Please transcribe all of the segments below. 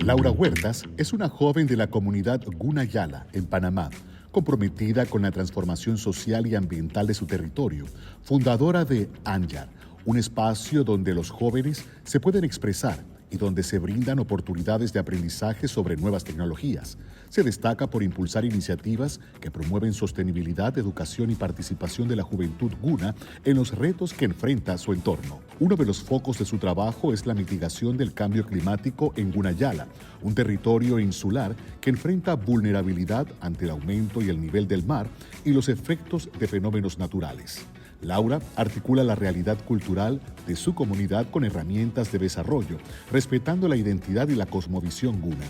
Laura Huertas es una joven de la comunidad Gunayala, en Panamá, comprometida con la transformación social y ambiental de su territorio, fundadora de Anyar, un espacio donde los jóvenes se pueden expresar y donde se brindan oportunidades de aprendizaje sobre nuevas tecnologías. Se destaca por impulsar iniciativas que promueven sostenibilidad, educación y participación de la juventud guna en los retos que enfrenta su entorno. Uno de los focos de su trabajo es la mitigación del cambio climático en Gunayala, un territorio insular que enfrenta vulnerabilidad ante el aumento y el nivel del mar y los efectos de fenómenos naturales. Laura articula la realidad cultural de su comunidad con herramientas de desarrollo, respetando la identidad y la cosmovisión guna.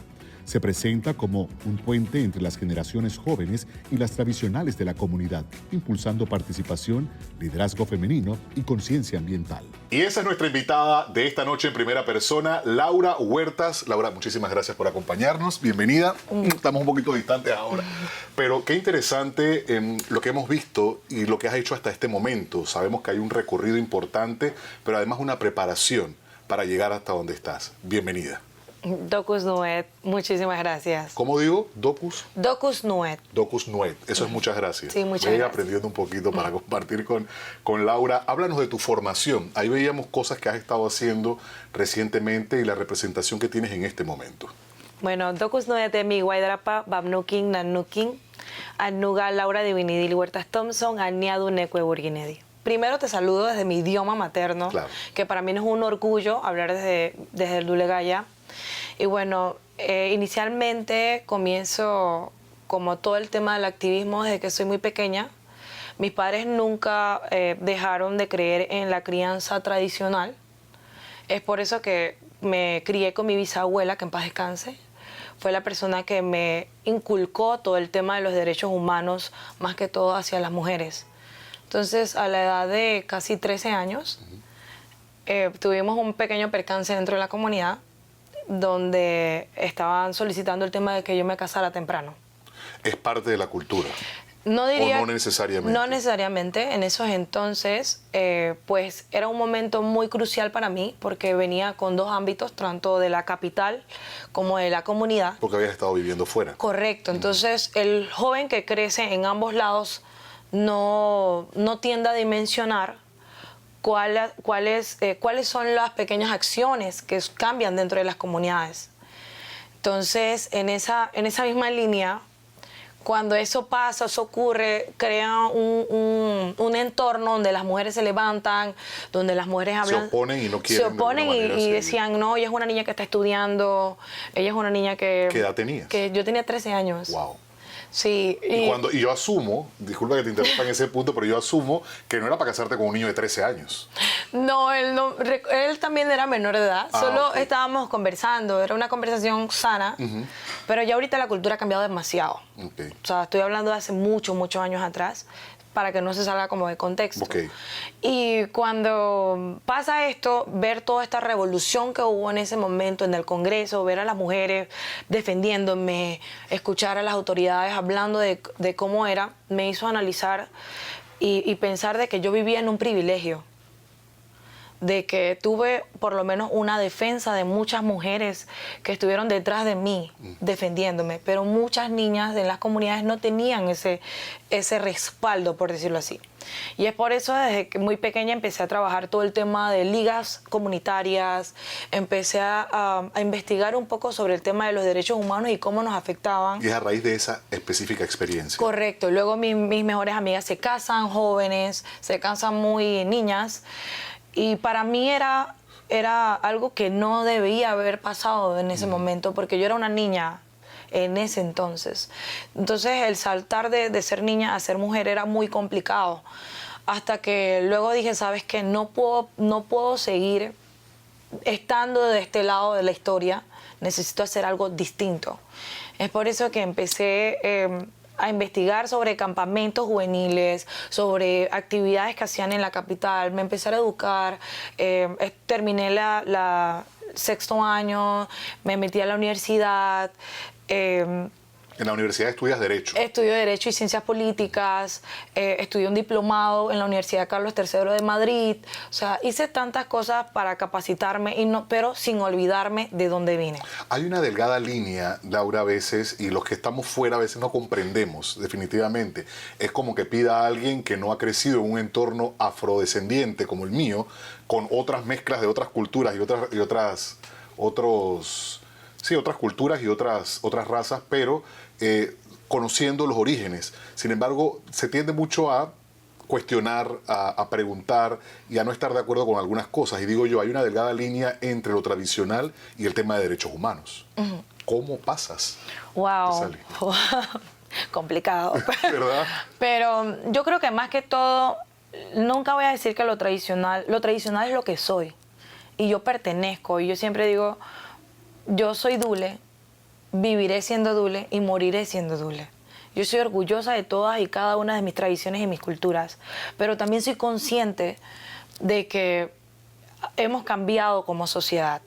Se presenta como un puente entre las generaciones jóvenes y las tradicionales de la comunidad, impulsando participación, liderazgo femenino y conciencia ambiental. Y esa es nuestra invitada de esta noche en primera persona, Laura Huertas. Laura, muchísimas gracias por acompañarnos. Bienvenida. Estamos un poquito distantes ahora, pero qué interesante lo que hemos visto y lo que has hecho hasta este momento. Sabemos que hay un recorrido importante, pero además una preparación para llegar hasta donde estás. Bienvenida. Docus Nuet, muchísimas gracias. ¿Cómo digo? ¿Docus? Docus Nuet. Docus Nuet, eso es muchas gracias. Sí, muchas Voy gracias. aprendiendo un poquito para compartir con Laura. Háblanos de tu formación. Ahí veíamos cosas que has estado haciendo recientemente y la representación que tienes en este momento. Bueno, Docus Nuet de mi Guaydrapa, Babnukin, Nanukin, Anuga Laura Divinidil Huertas Thompson, Aniadu Necue Burguinedi. Primero te saludo desde mi idioma materno, Claro. que para mí es un orgullo hablar desde el Dulegaya. Y bueno, inicialmente comienzo como todo el tema del activismo desde que soy muy pequeña. Mis padres nunca dejaron de creer en la crianza tradicional. Es por eso que me crié con mi bisabuela, que en paz descanse. Fue la persona que me inculcó todo el tema de los derechos humanos, más que todo hacia las mujeres. Entonces, a la edad de casi 13 años, tuvimos un pequeño percance dentro de la comunidad, donde estaban solicitando el tema de que yo me casara temprano. ¿Es parte de la cultura? No diría, ¿O no necesariamente? No necesariamente. En esos entonces, pues era un momento muy crucial para mí porque venía con dos ámbitos, tanto de la capital como de la comunidad. Porque habías estado viviendo fuera. Correcto. Entonces, el joven que crece en ambos lados no tiende a dimensionar cuáles son las pequeñas acciones que cambian dentro de las comunidades. Entonces, en esa misma línea, cuando eso pasa, eso ocurre, crea un entorno donde las mujeres se levantan, donde las mujeres hablan. Se oponen y no quieren. Se oponen y decían, no, ella es una niña que está estudiando, ella es una niña que... ¿Qué edad tenías? Que yo tenía 13 años. Wow. Sí. Y yo asumo, disculpa que te interrumpa en ese punto, pero yo asumo que no era para casarte con un niño de 13 años. No, él también era menor de edad, solo okay. Estábamos conversando, era una conversación sana, pero ya ahorita la cultura ha cambiado demasiado. Okay. O sea, estoy hablando de hace muchos años atrás, para que no se salga como de contexto. Okay. Y cuando pasa esto, ver toda esta revolución que hubo en ese momento en el Congreso, ver a las mujeres defendiéndome, escuchar a las autoridades hablando de cómo era, me hizo analizar y pensar de que yo vivía en un privilegio, de que tuve por lo menos una defensa de muchas mujeres que estuvieron detrás de mí defendiéndome, pero muchas niñas de las comunidades no tenían ese respaldo, por decirlo así. Y es por eso desde que muy pequeña empecé a trabajar todo el tema de ligas comunitarias, empecé a investigar un poco sobre el tema de los derechos humanos y cómo nos afectaban. Y es a raíz de esa específica experiencia. Correcto. Luego mis mejores amigas se casan jóvenes, se casan muy niñas. Y para mí era algo que no debía haber pasado en ese momento, porque yo era una niña en ese entonces. Entonces el saltar de ser niña a ser mujer era muy complicado. Hasta que luego dije, ¿sabes qué? No puedo seguir estando de este lado de la historia. Necesito hacer algo distinto. Es por eso que empecé a investigar sobre campamentos juveniles, sobre actividades que hacían en la capital. Me empecé a educar, terminé la sexto año, me metí a la universidad, En la universidad estudias Derecho. Estudio Derecho y Ciencias Políticas, estudié un diplomado en la Universidad Carlos III de Madrid. O sea, hice tantas cosas para capacitarme, pero sin olvidarme de dónde vine. Hay una delgada línea, Laura, a veces, y los que estamos fuera a veces no comprendemos, definitivamente. Es como que pida a alguien que no ha crecido en un entorno afrodescendiente como el mío, con otras mezclas de otras culturas y otras culturas y otras razas, pero conociendo los orígenes. Sin embargo, se tiende mucho a cuestionar, a preguntar y a no estar de acuerdo con algunas cosas. Y digo yo, hay una delgada línea entre lo tradicional y el tema de derechos humanos. ¿Cómo pasas esa línea? Complicado. ¿Verdad? Pero yo creo que más que todo, nunca voy a decir que lo tradicional es lo que soy. Y yo pertenezco. Y yo siempre digo, yo soy Dule, viviré siendo Dule y moriré siendo Dule. Yo soy orgullosa de todas y cada una de mis tradiciones y mis culturas, pero también soy consciente de que hemos cambiado como sociedad.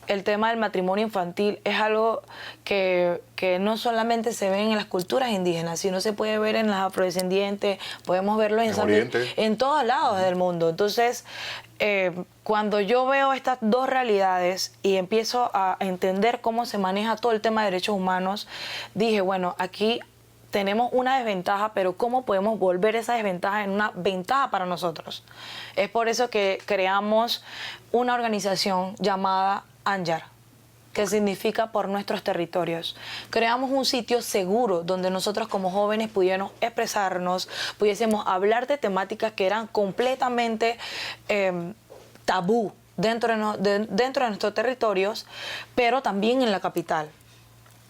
El tema del matrimonio infantil es algo que no solamente se ve en las culturas indígenas, sino se puede ver en las afrodescendientes, podemos verlo en todos lados del mundo. Entonces, cuando yo veo estas dos realidades y empiezo a entender cómo se maneja todo el tema de derechos humanos, dije, bueno, aquí tenemos una desventaja, pero ¿cómo podemos volver esa desventaja en una ventaja para nosotros? Es por eso que creamos una organización llamada ANJAR, que significa por nuestros territorios. Creamos un sitio seguro donde nosotros como jóvenes pudiéramos expresarnos, pudiésemos hablar de temáticas que eran completamente tabú dentro de nuestros territorios, pero también en la capital.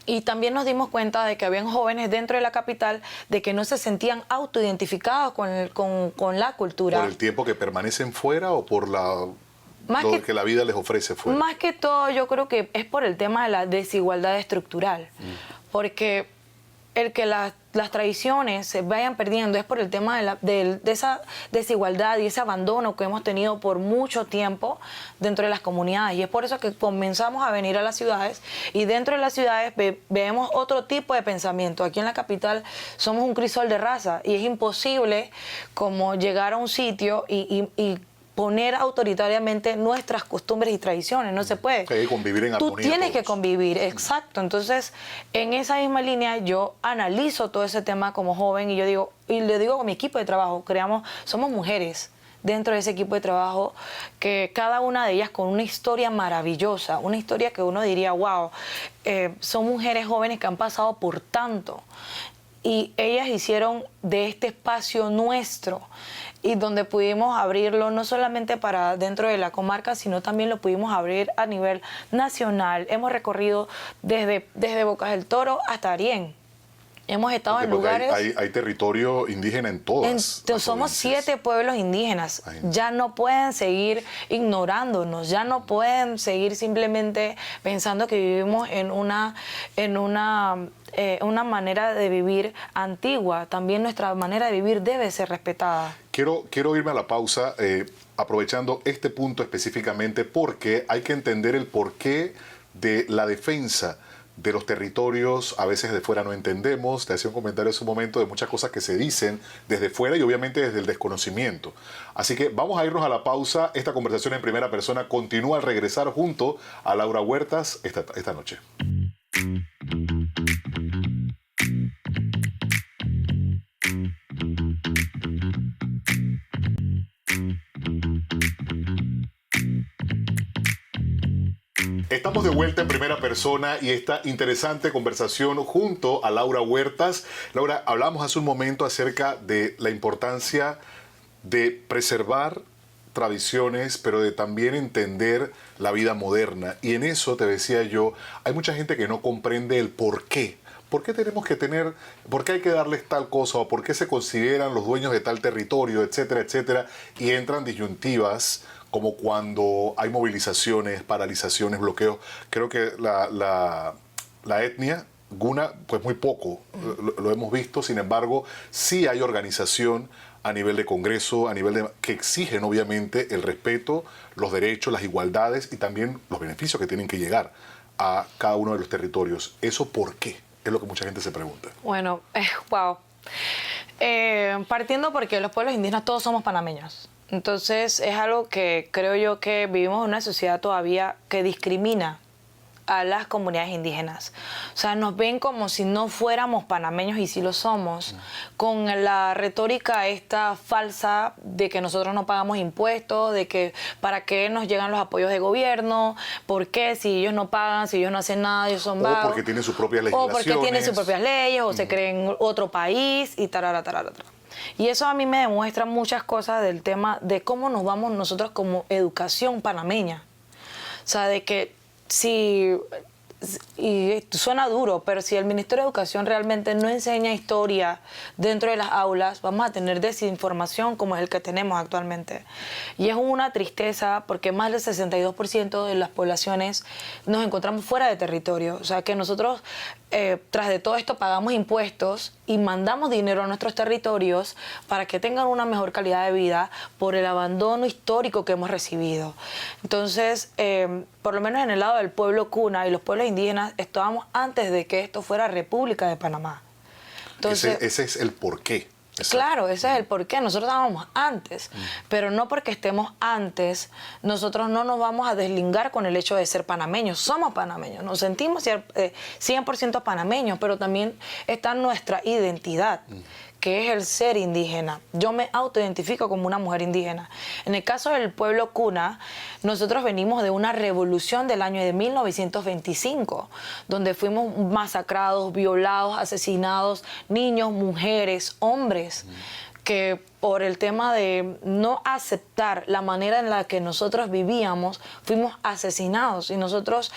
Y también nos dimos cuenta de que habían jóvenes dentro de la capital de que no se sentían autoidentificados con la cultura. ¿Por el tiempo que permanecen fuera o por lo que la vida les ofrece fuera? Más que todo, yo creo que es por el tema de la desigualdad estructural. Porque el que las tradiciones se vayan perdiendo es por el tema de esa desigualdad y ese abandono que hemos tenido por mucho tiempo dentro de las comunidades. Y es por eso que comenzamos a venir a las ciudades y dentro de las ciudades vemos otro tipo de pensamiento. Aquí en la capital somos un crisol de raza y es imposible como llegar a un sitio y poner autoritariamente nuestras costumbres y tradiciones. No se puede. Hay que convivir en armonía. Tú tienes todos. que convivir, exacto. Entonces, en esa misma línea, yo analizo todo ese tema como joven y yo digo, y le digo con mi equipo de trabajo, somos mujeres dentro de ese equipo de trabajo, que cada una de ellas con una historia maravillosa, una historia que uno diría, wow, son mujeres jóvenes que han pasado por tanto. Y ellas hicieron de este espacio nuestro y donde pudimos abrirlo no solamente para dentro de la comarca, sino también lo pudimos abrir a nivel nacional. Hemos recorrido desde Bocas del Toro hasta Arién. Hemos estado en lugares... Hay territorio indígena en todas. Somos 7 pueblos indígenas. Ya no pueden seguir ignorándonos, ya no pueden seguir simplemente pensando que vivimos en una manera de vivir antigua. También nuestra manera de vivir debe ser respetada. Quiero irme a la pausa aprovechando este punto específicamente porque hay que entender el porqué de la defensa de los territorios. A veces de fuera no entendemos. Te hacía un comentario hace un momento de muchas cosas que se dicen desde fuera y obviamente desde el desconocimiento. Así que vamos a irnos a la pausa. Esta conversación en primera persona continúa al regresar junto a Laura Huertas esta noche. Estamos de vuelta en primera persona y esta interesante conversación junto a Laura Huertas. Laura, hablamos hace un momento acerca de la importancia de preservar tradiciones, pero de también entender la vida moderna. Y en eso, te decía yo, hay mucha gente que no comprende el por qué. ¿Por qué tenemos que tener, por qué hay que darles tal cosa o por qué se consideran los dueños de tal territorio, etcétera, etcétera? Y entran disyuntivas como cuando hay movilizaciones, paralizaciones, bloqueos. Creo que la etnia guna, pues muy poco lo hemos visto. Sin embargo, sí hay organización a nivel de Congreso, que exigen obviamente el respeto, los derechos, las igualdades y también los beneficios que tienen que llegar a cada uno de los territorios. ¿Eso por qué? Es lo que mucha gente se pregunta. Bueno, wow. Partiendo porque los pueblos indígenas todos somos panameños. Entonces es algo que creo yo que vivimos en una sociedad todavía que discrimina a las comunidades indígenas. O sea, nos ven como si no fuéramos panameños y sí lo somos, con la retórica esta falsa de que nosotros no pagamos impuestos, de que para qué nos llegan los apoyos de gobierno, por qué si ellos no pagan, si ellos no hacen nada, ellos son vagos. O porque tienen sus propias O legislaciones. porque tienen sus propias leyes, o se creen otro país y tarara. Y eso a mí me demuestra muchas cosas del tema de cómo nos vamos nosotros como educación panameña. O sea, de que y suena duro, pero si el Ministerio de Educación realmente no enseña historia dentro de las aulas, vamos a tener desinformación como es el que tenemos actualmente. Y es una tristeza porque más del 62% de las poblaciones nos encontramos fuera de territorio. O sea que nosotros, tras de todo esto, pagamos impuestos y mandamos dinero a nuestros territorios para que tengan una mejor calidad de vida por el abandono histórico que hemos recibido. Entonces, por lo menos en el lado del pueblo cuna y los pueblos indígenas, estábamos antes de que esto fuera República de Panamá. Entonces, ese es el porqué. Exacto. Claro, ese es el porqué. Nosotros estábamos antes, pero no porque estemos antes, nosotros no nos vamos a deslingar con el hecho de ser panameños. Somos panameños, nos sentimos 100% panameños, pero también está nuestra identidad, que es el ser indígena. Yo me autoidentifico como una mujer indígena. En el caso del pueblo cuna, nosotros venimos de una revolución del año de 1925, donde fuimos masacrados, violados, asesinados, niños, mujeres, hombres, que por el tema de no aceptar la manera en la que nosotros vivíamos, fuimos asesinados y nosotros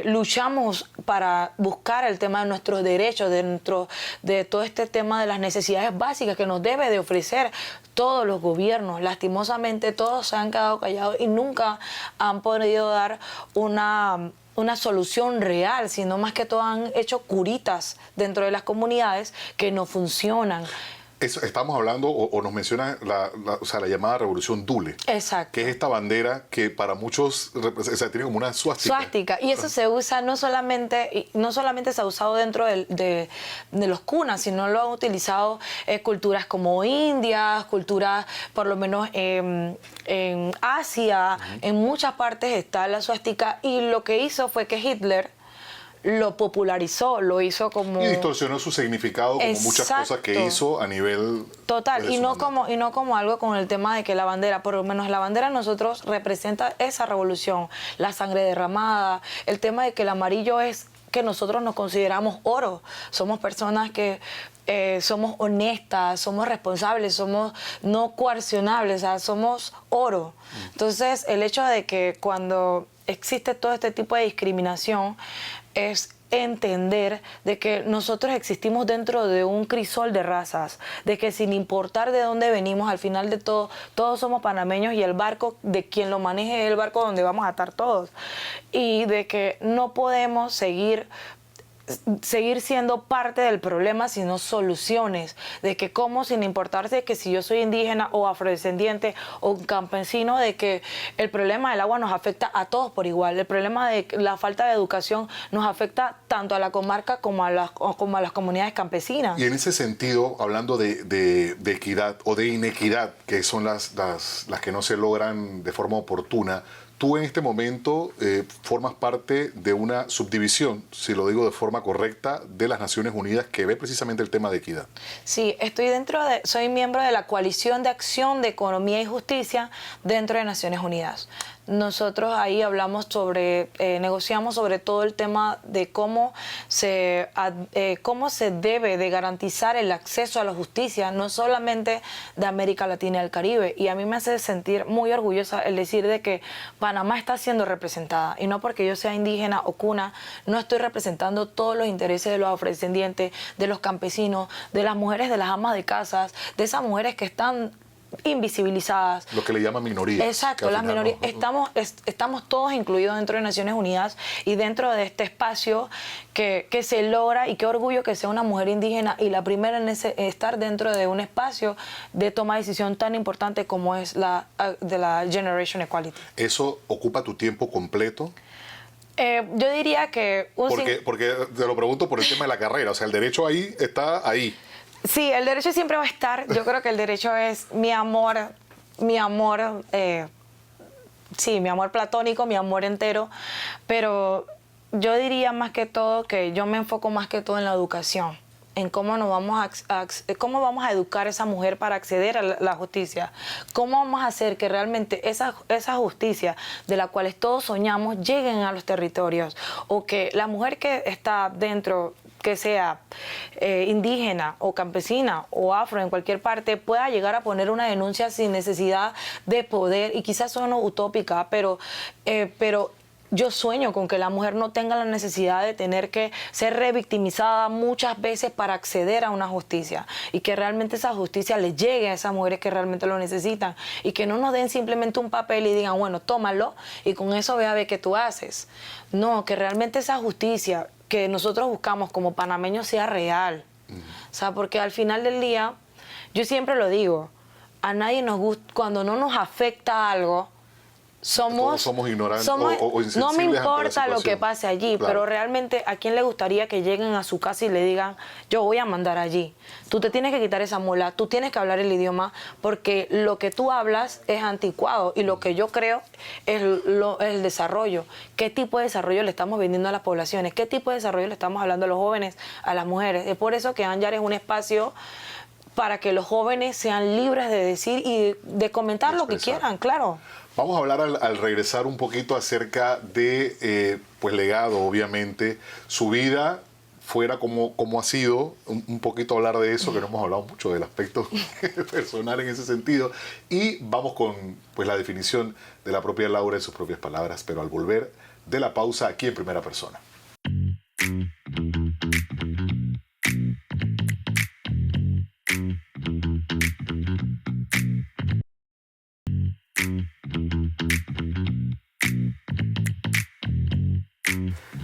luchamos para buscar el tema de nuestros derechos, de todo este tema de las necesidades básicas que nos debe de ofrecer todos los gobiernos. Lastimosamente todos se han quedado callados y nunca han podido dar una solución real, sino más que todo han hecho curitas dentro de las comunidades que no funcionan. Estamos hablando, o nos menciona la llamada Revolución Dule. Exacto. Que es esta bandera que para muchos tiene como una suástica. Suástica. Y eso se usa no solamente se ha usado dentro de los cunas, sino lo han utilizado culturas como India, culturas por lo menos en Asia, en muchas partes está la suástica. Y lo que hizo fue que Hitler lo popularizó, lo hizo como... Y distorsionó su significado como muchas cosas que hizo a nivel... Total, y no como algo con el tema de que la bandera, por lo menos la bandera nosotros representa esa revolución, la sangre derramada, el tema de que el amarillo es que nosotros nos consideramos oro, somos personas que somos honestas, somos responsables, somos no coercionables, o sea, somos oro. Entonces, el hecho de que cuando existe todo este tipo de discriminación es entender de que nosotros existimos dentro de un crisol de razas, de que sin importar de dónde venimos, al final de todo, todos somos panameños y el barco de quien lo maneje es el barco donde vamos a estar todos. Y de que no podemos seguir siendo parte del problema, sino soluciones, de que como sin importarse que si yo soy indígena o afrodescendiente o un campesino, de que el problema del agua nos afecta a todos por igual, el problema de la falta de educación nos afecta tanto a la comarca como a las comunidades campesinas. Y en ese sentido, hablando de equidad o de inequidad, que son las que no se logran de forma oportuna, tú en este momento formas parte de una subdivisión, si lo digo de forma correcta, de las Naciones Unidas que ve precisamente el tema de equidad. Sí, soy miembro de la Coalición de Acción de Economía y Justicia dentro de Naciones Unidas. Nosotros ahí hablamos negociamos sobre todo el tema de cómo se debe de garantizar el acceso a la justicia, no solamente de América Latina y el Caribe. Y a mí me hace sentir muy orgullosa el decir de que Panamá está siendo representada. Y no porque yo sea indígena o cuna, no estoy representando todos los intereses de los afrodescendientes, de los campesinos, de las mujeres, de las amas de casas, de esas mujeres que están invisibilizadas. Lo que le llaman minorías. Exacto, las minorías. Estamos todos incluidos dentro de Naciones Unidas y dentro de este espacio que se logra, y qué orgullo que sea una mujer indígena y la primera en estar dentro de un espacio de toma de decisión tan importante como es de la Generation Equality. ¿Eso ocupa tu tiempo completo? Yo diría que... Porque te lo pregunto por el tema de la carrera, o sea, el derecho ahí está ahí. Sí, el derecho siempre va a estar. Yo creo que el derecho es mi amor, sí, mi amor platónico, mi amor entero, pero yo diría más que todo que yo me enfoco más que todo en la educación, en cómo nos cómo vamos a educar a esa mujer para acceder a la justicia, cómo vamos a hacer que realmente esa justicia de la cual todos soñamos lleguen a los territorios, o que la mujer que está dentro, que sea indígena o campesina o afro en cualquier parte, pueda llegar a poner una denuncia sin necesidad de poder, y quizás suena utópica, pero yo sueño con que la mujer no tenga la necesidad de tener que ser revictimizada muchas veces para acceder a una justicia, y que realmente esa justicia le llegue a esas mujeres que realmente lo necesitan, y que no nos den simplemente un papel y digan, bueno, tómalo y con eso ve a ver qué tú haces. No, que realmente esa justicia que nosotros buscamos como panameños sea real. O sea, porque al final del día, yo siempre lo digo, a nadie nos gusta, cuando no nos afecta algo, somos ignorantes o insensibles. No me ante la importa lo que situación. pase allí, Claro. pero realmente a quién le gustaría que lleguen a su casa y le digan, yo voy a mandar allí, tú te tienes que quitar esa mula, tú tienes que hablar el idioma, porque lo que tú hablas es anticuado y lo que yo creo es el desarrollo. ¿Qué tipo de desarrollo le estamos vendiendo a las poblaciones? ¿Qué tipo de desarrollo le estamos hablando a los jóvenes, a las mujeres? Es por eso que Anyar es un espacio para que los jóvenes sean libres de decir y de comentar lo que quieran, claro. Vamos a hablar al regresar un poquito acerca de, pues, legado, obviamente, su vida fuera como ha sido, un poquito hablar de eso, que no hemos hablado mucho del aspecto personal en ese sentido, y vamos con, pues, la definición de la propia Laura en sus propias palabras, pero al volver de la pausa aquí en Primera Persona.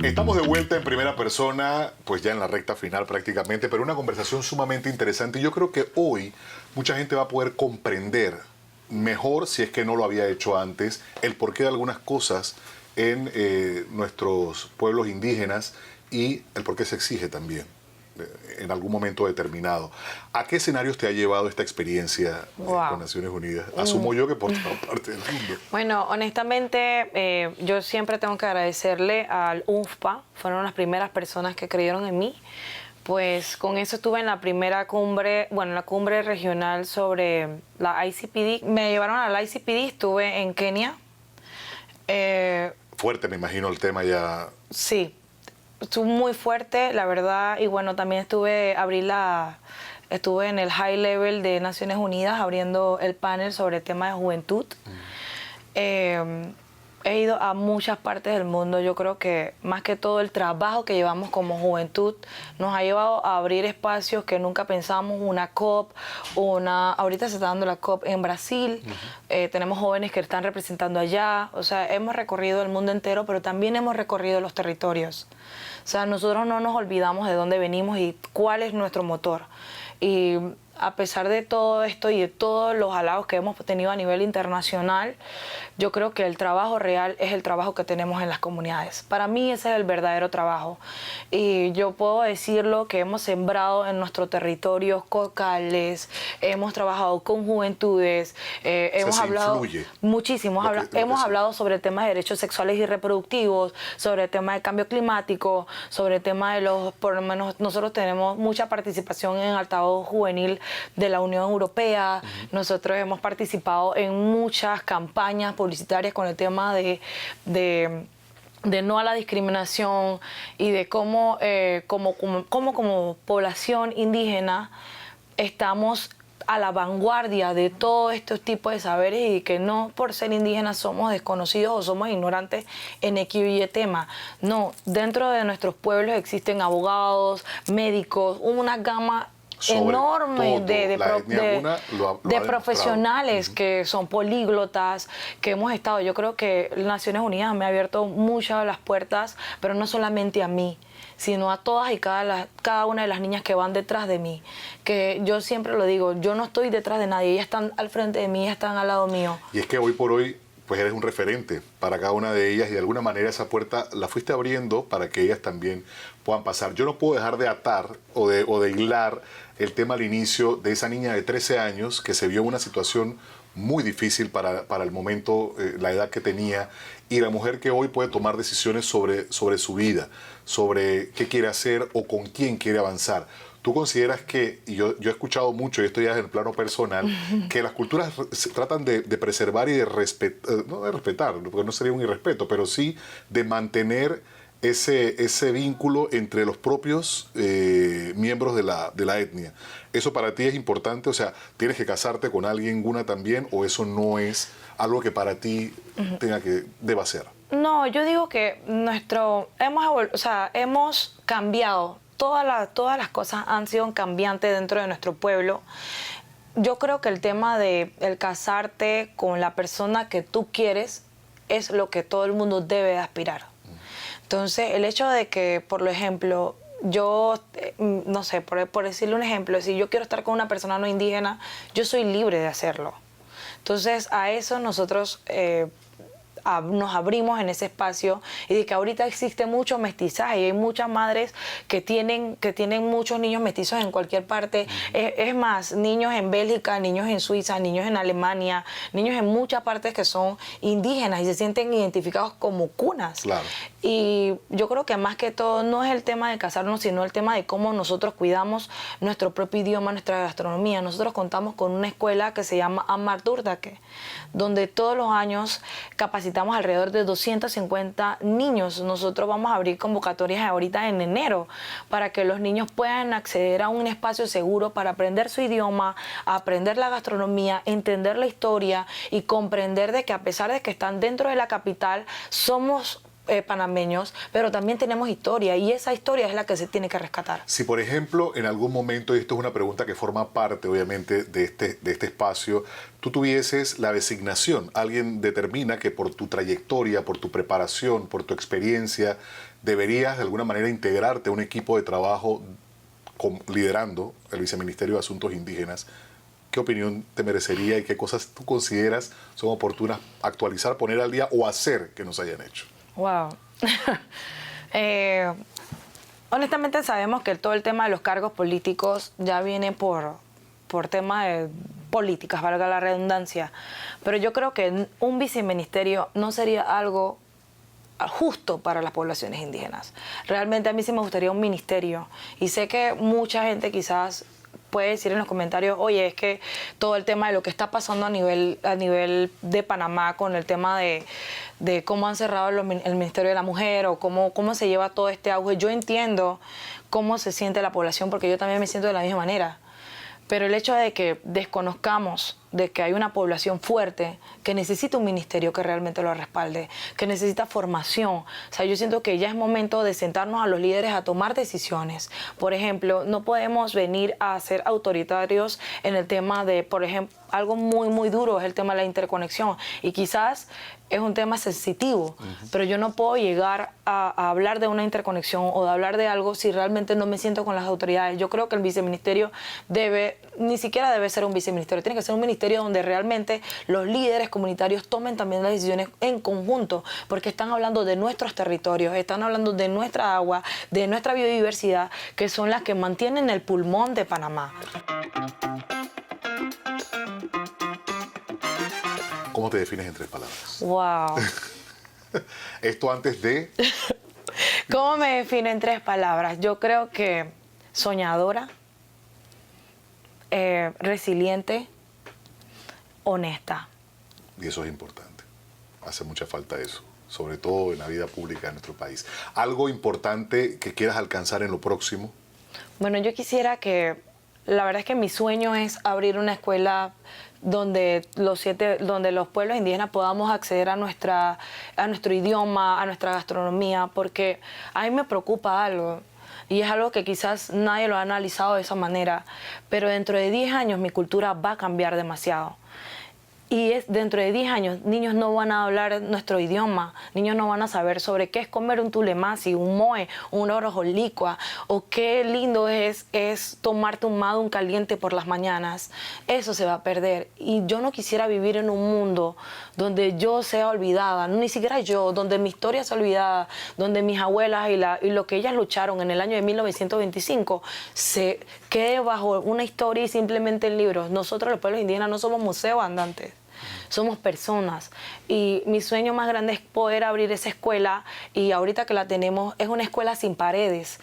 Estamos de vuelta en Primera Persona, pues ya en la recta final prácticamente, pero una conversación sumamente interesante. Y yo creo que hoy mucha gente va a poder comprender mejor, si es que no lo había hecho antes, el porqué de algunas cosas en nuestros pueblos indígenas y el por qué se exige también en algún momento determinado. ¿A qué escenarios te ha llevado esta experiencia con Naciones Unidas? Asumo yo que por toda parte del mundo. Bueno, honestamente, yo siempre tengo que agradecerle al UNFPA, fueron las primeras personas que creyeron en mí. Pues con eso estuve en la primera cumbre, bueno, la cumbre regional sobre la ICPD. Me llevaron a la ICPD, estuve en Kenia. Fuerte, me imagino, el tema ya. Sí. Estuvo muy fuerte, la verdad, y bueno, también estuve en el high level de Naciones Unidas abriendo el panel sobre el tema de juventud. He ido a muchas partes del mundo. Yo creo que más que todo el trabajo que llevamos como juventud nos ha llevado a abrir espacios que nunca pensamos, una COP, ahorita se está dando la COP en Brasil, tenemos jóvenes que están representando allá, o sea, hemos recorrido el mundo entero, pero también hemos recorrido los territorios. O sea, nosotros no nos olvidamos de dónde venimos y cuál es nuestro motor. Y a pesar de todo esto y de todos los halagos que hemos tenido a nivel internacional, yo creo que el trabajo real es el trabajo que tenemos en las comunidades. Para mí ese es el verdadero trabajo. Y yo puedo decirlo que hemos sembrado en nuestro territorio cocales, hemos trabajado con juventudes, hemos hablado muchísimo, hemos hablado sobre el tema de derechos sexuales y reproductivos, sobre el tema del cambio climático, sobre el tema de por lo menos nosotros tenemos mucha participación en altavoz juvenil de la Unión Europea. Nosotros hemos participado en muchas campañas publicitarias con el tema de no a la discriminación y de cómo como población indígena estamos a la vanguardia de todos estos tipos de saberes y que no por ser indígenas somos desconocidos o somos ignorantes en X y Y tema. No, dentro de nuestros pueblos existen abogados, médicos, una gama enorme de profesionales que son políglotas, que hemos estado. Yo creo que Naciones Unidas me ha abierto muchas de las puertas, pero no solamente a mí, sino a todas y cada una de las niñas que van detrás de mí. Que yo siempre lo digo, yo no estoy detrás de nadie, ellas están al frente de mí, ellas están al lado mío. Y es que hoy por hoy, pues eres un referente para cada una de ellas y de alguna manera esa puerta la fuiste abriendo para que ellas también puedan pasar. Yo no puedo dejar de atar o de hilar el tema al inicio de esa niña de 13 años que se vio en una situación muy difícil para el momento, la edad que tenía, y la mujer que hoy puede tomar decisiones sobre su vida, sobre qué quiere hacer o con quién quiere avanzar. ¿Tú consideras que, y yo he escuchado mucho, y esto ya es en el plano personal, que las culturas se tratan de preservar y de respetar, no de respetar, porque no sería un irrespeto, pero sí de mantener ese vínculo entre los propios miembros de la etnia? ¿Eso para ti es importante? O sea, ¿tienes que casarte con alguien guna también, o eso no es algo que para ti deba ser? No, yo digo que hemos cambiado. Todas las cosas han sido cambiantes dentro de nuestro pueblo. Yo creo que el tema de el casarte con la persona que tú quieres es lo que todo el mundo debe aspirar. Entonces, el hecho de que, por ejemplo, yo, no sé, por decirle un ejemplo, si yo quiero estar con una persona no indígena, yo soy libre de hacerlo. Entonces, a eso nosotros nos abrimos en ese espacio, y de que ahorita existe mucho mestizaje y hay muchas madres que tienen muchos niños mestizos en cualquier parte. Es más, niños en Bélgica, niños en Suiza, niños en Alemania, niños en muchas partes que son indígenas y se sienten identificados como cunas. Claro. Y yo creo que más que todo no es el tema de casarnos, sino el tema de cómo nosotros cuidamos nuestro propio idioma, nuestra gastronomía. Nosotros contamos con una escuela que se llama Ammar Durdake, donde todos los años capacitamos alrededor de 250 niños. Nosotros vamos a abrir convocatorias ahorita en enero para que los niños puedan acceder a un espacio seguro para aprender su idioma, aprender la gastronomía, entender la historia y comprender de que a pesar de que están dentro de la capital, somos panameños, pero también tenemos historia, y esa historia es la que se tiene que rescatar. Si, por ejemplo, en algún momento, y esto es una pregunta que forma parte, obviamente, de este espacio, tú tuvieses la designación, alguien determina que por tu trayectoria, por tu preparación, por tu experiencia, deberías de alguna manera integrarte a un equipo de trabajo liderando el Viceministerio de Asuntos Indígenas, ¿qué opinión te merecería y qué cosas tú consideras son oportunas actualizar, poner al día o hacer que nos hayan hecho? Wow. Honestamente sabemos que todo el tema de los cargos políticos ya viene por tema de políticas, valga la redundancia. Pero yo creo que un viceministerio no sería algo justo para las poblaciones indígenas. Realmente a mí sí me gustaría un ministerio. Y sé que mucha gente quizás puede decir en los comentarios, oye, es que todo el tema de lo que está pasando a nivel de Panamá con el tema de cómo han cerrado el Ministerio de la Mujer o cómo se lleva todo este auge. Yo entiendo cómo se siente la población, porque yo también me siento de la misma manera. Pero el hecho de que desconozcamos de que hay una población fuerte que necesita un ministerio que realmente lo respalde, que necesita formación. O sea, yo siento que ya es momento de sentarnos a los líderes a tomar decisiones. Por ejemplo, no podemos venir a ser autoritarios en el tema de, por ejemplo, algo muy duro es el tema de la interconexión. Y quizás es un tema sensitivo, pero yo no puedo llegar a hablar de una interconexión o de hablar de algo si realmente no me siento con las autoridades. Yo creo que el viceministerio ni siquiera debe ser un viceministerio, tiene que ser un ministerio donde realmente los líderes comunitarios tomen también las decisiones en conjunto, porque están hablando de nuestros territorios, están hablando de nuestra agua, de nuestra biodiversidad, que son las que mantienen el pulmón de Panamá. ¿Cómo te defines en 3 palabras? Wow. Esto antes de... ¿Cómo me defino en 3 palabras? Yo creo que soñadora, resiliente, honesta. Y eso es importante. Hace mucha falta eso, sobre todo en la vida pública de nuestro país. ¿Algo importante que quieras alcanzar en lo próximo? Bueno, yo quisiera la verdad es que mi sueño es abrir una escuela donde los pueblos indígenas podamos acceder a nuestro idioma, a nuestra gastronomía, porque a mí me preocupa algo, y es algo que quizás nadie lo ha analizado de esa manera, pero dentro de 10 años mi cultura va a cambiar demasiado. Y es dentro de 10 años, niños no van a hablar nuestro idioma, niños no van a saber sobre qué es comer un tulemasi, un moe, un orojolicua, o qué lindo es tomarte un madum caliente por las mañanas. Eso se va a perder. Y yo no quisiera vivir en un mundo donde yo sea olvidada, ni siquiera yo, donde mi historia sea olvidada, donde mis abuelas y lo que ellas lucharon en el año de 1925 se quede bajo una historia y simplemente en libros. Nosotros los pueblos indígenas no somos museos andantes. Somos personas y mi sueño más grande es poder abrir esa escuela, y ahorita que la tenemos es una escuela sin paredes,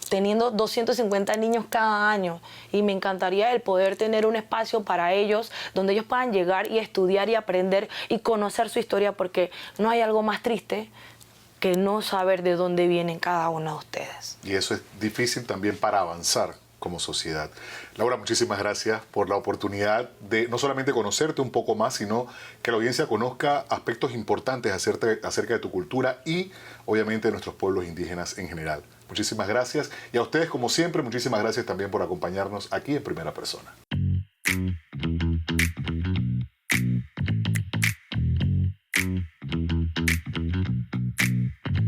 teniendo 250 niños cada año, y me encantaría el poder tener un espacio para ellos donde ellos puedan llegar y estudiar y aprender y conocer su historia, porque no hay algo más triste que no saber de dónde vienen cada uno de ustedes. Y eso es difícil también para avanzar como sociedad. Laura, muchísimas gracias por la oportunidad de no solamente conocerte un poco más, sino que la audiencia conozca aspectos importantes acerca de tu cultura y obviamente de nuestros pueblos indígenas en general. Muchísimas gracias, y a ustedes, como siempre, muchísimas gracias también por acompañarnos aquí en Primera Persona.